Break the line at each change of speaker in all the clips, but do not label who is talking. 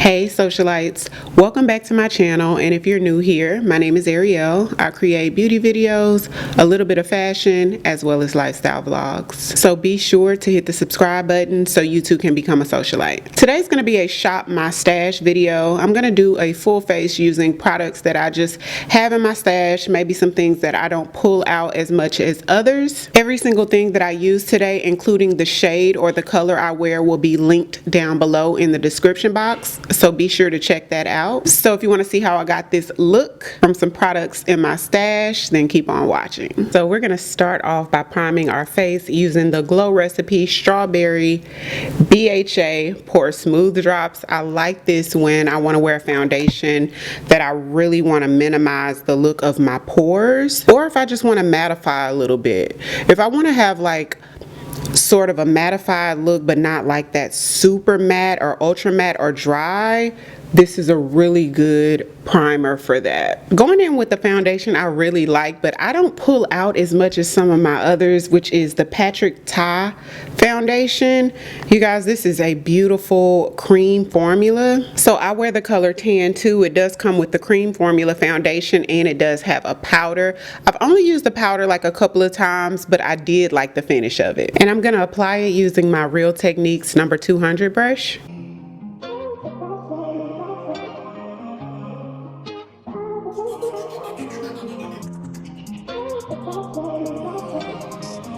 Hey socialites, welcome back to my channel, and if you're new here, my name is Ariell. I create beauty videos, a little bit of fashion, as well as lifestyle vlogs. So be sure to hit the subscribe button so you too can become a socialite. Today's going to be a shop my stash video. I'm going to do a full face using products that I just have in my stash, maybe some things that I don't pull out as much as others. Every single thing that I use today, including the shade or the color I wear, will be linked down below in the description box. So be sure to check that out. So if you want to see how I got this look from some products in my stash, then keep on watching. So we're going to start off by priming our face using the Glow Recipe Strawberry BHA Pore Smooth Drops. I like this when I want to wear a foundation that I really want to minimize the look of my pores, or if I just want to mattify a little bit. If I want to have like sort of a mattified look but not like that super matte or ultra matte or dry, this is a really good primer for that. Going in with the foundation I really like, but I don't pull out as much as some of my others, which is the Patrick Ta foundation. You guys, this is a beautiful cream formula. So I wear the color tan too. It does come with the cream formula foundation and it does have a powder. I've only used the powder like a couple of times, but I did like the finish of it. And I'm gonna apply it using my Real Techniques number 200 brush.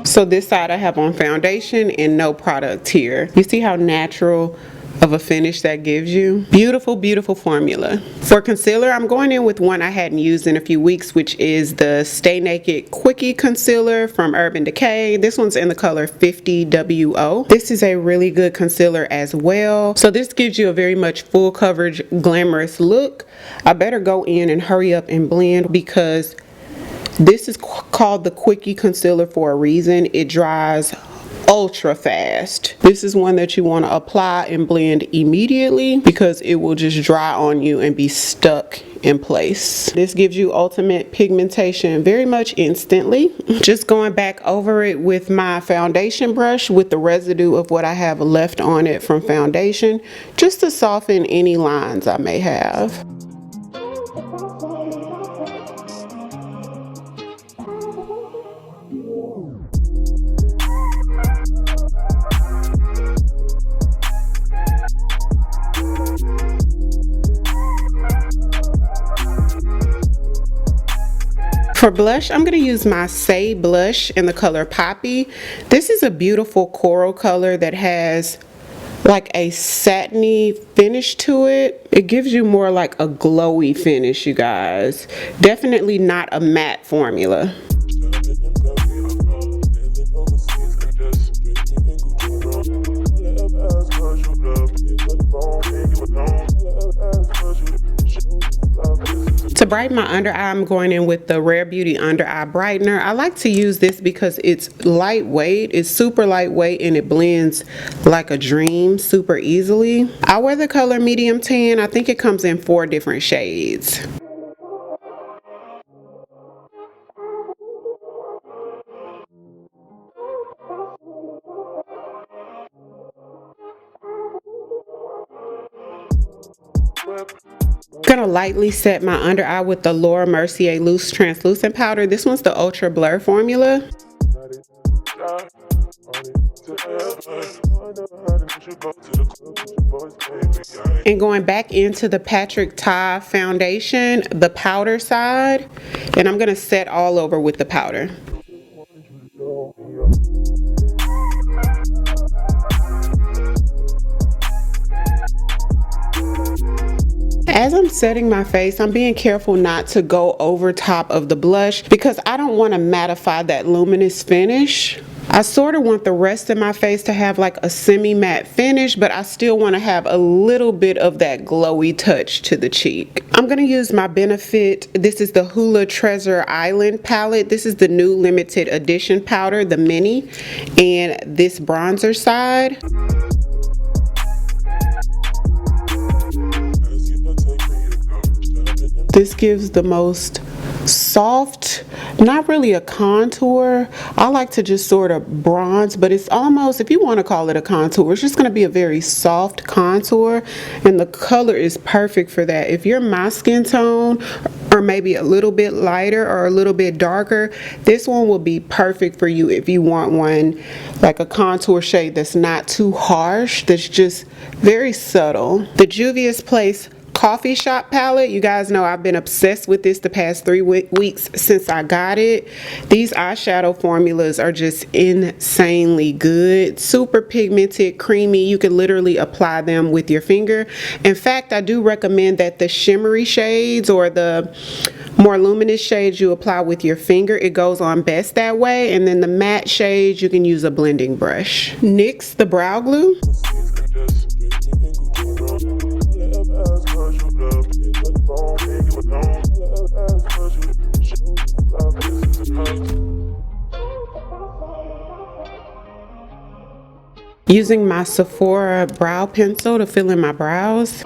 So this side I have on foundation and no product here. You see how natural of a finish that gives you? Beautiful, beautiful formula. For concealer, I'm going in with one I hadn't used in a few weeks, which is the Stay Naked Quickie Concealer from Urban Decay. This one's in the color 50WO. This is a really good concealer as well. So this gives you a very much full coverage, glamorous look. I better go in and hurry up and blend because this is called the Quickie Concealer for a reason. It dries ultra fast. This is one that you want to apply and blend immediately because it will just dry on you and be stuck in place. This gives you ultimate pigmentation very much instantly. Just going back over it with my foundation brush with the residue of what I have left on it from foundation, just to soften any lines I may have. For blush, I'm going to use my Say blush in the color Poppy. This is a beautiful coral color that has like a satiny finish to it. It gives you more like a glowy finish, you guys. Definitely not a matte formula. To brighten my under eye, I'm going in with the Rare Beauty Under Eye Brightener. I like to use this because it's lightweight. It's super lightweight and it blends like a dream super easily. I wear the color medium tan. I think it comes in 4 different shades. I'm gonna lightly set my under eye with the Laura Mercier Loose Translucent Powder. This one's the Ultra Blur formula. And going back into the Patrick Ta foundation, the powder side, and I'm gonna set all over with the powder. As I'm setting my face, I'm being careful not to go over top of the blush because I don't want to mattify that luminous finish. I sort of want the rest of my face to have like a semi-matte finish, but I still want to have a little bit of that glowy touch to the cheek. I'm going to use my Benefit. This is the Hula Treasure Island palette. This is the new limited edition powder, the mini, and this bronzer side. This gives the most soft, not really a contour. I like to just sort of bronze, but it's almost, if you want to call it a contour, it's just going to be a very soft contour, and the color is perfect for that. If you're my skin tone, or maybe a little bit lighter or a little bit darker, this one will be perfect for you if you want one like a contour shade that's not too harsh, that's just very subtle. The Juvia's Place Coffee Shop palette, you guys know I've been obsessed with this the past 3 weeks since I got it. These eyeshadow formulas are just insanely good, super pigmented, creamy. You can literally apply them with your finger. In fact, I do recommend that the shimmery shades or the more luminous shades you apply with your finger. It goes on best that way. And then the matte shades, you can use a blending brush. NYX the brow glue. Using my Sephora brow pencil to fill in my brows.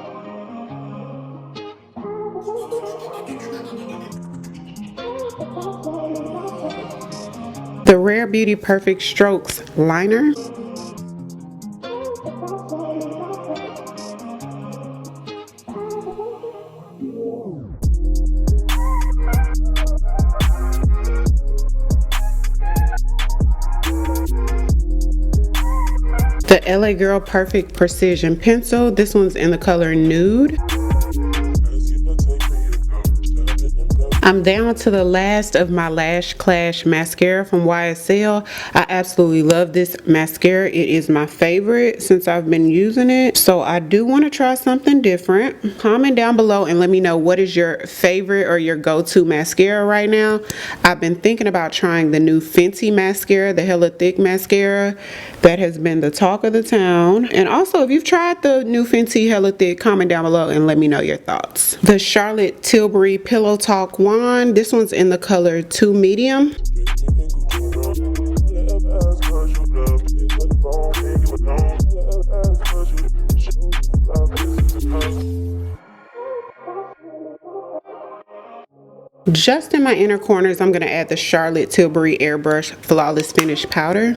The Rare Beauty Perfect Strokes liner. The LA Girl Perfect Precision Pencil. This one's in the color Nude. I'm down to the last of my Lash Clash mascara from YSL. I absolutely love this mascara. It is my favorite since I've been using it. So I do want to try something different. Comment down below and let me know what is your favorite or your go-to mascara right now. I've been thinking about trying the new Fenty mascara, the Hella Thick mascara. That has been the talk of the town. And also, if you've tried the new Fenty Hella Thick, comment down below and let me know your thoughts. The Charlotte Tilbury Pillow Talk wand. This one's in the color 2 medium. Just in my inner corners, I'm going to add the Charlotte Tilbury Airbrush Flawless Finish Powder.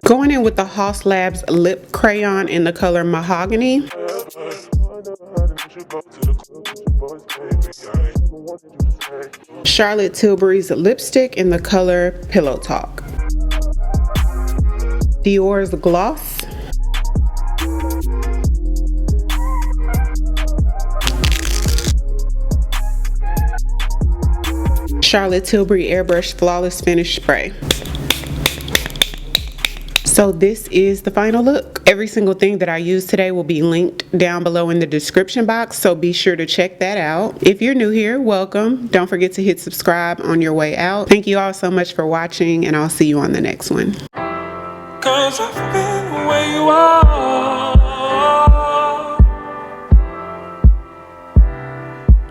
Going in with the Haus Labs Lip Crayon in the color Mahogany. Charlotte Tilbury's lipstick in the color Pillow Talk. Dior's Gloss. Charlotte Tilbury Airbrush Flawless Finish Spray. So this is the final look. Every single thing that I used today will be linked down below in the description box, so be sure to check that out. If you're new here, welcome. Don't forget to hit subscribe on your way out. Thank you all so much for watching, and I'll see you on the next one. 'Cause I've been where you are.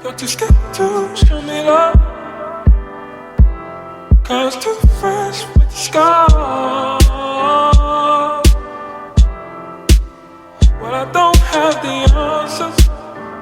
You're too scared to show me love. 'Cause too fresh with the scars. Well, I don't have the answers.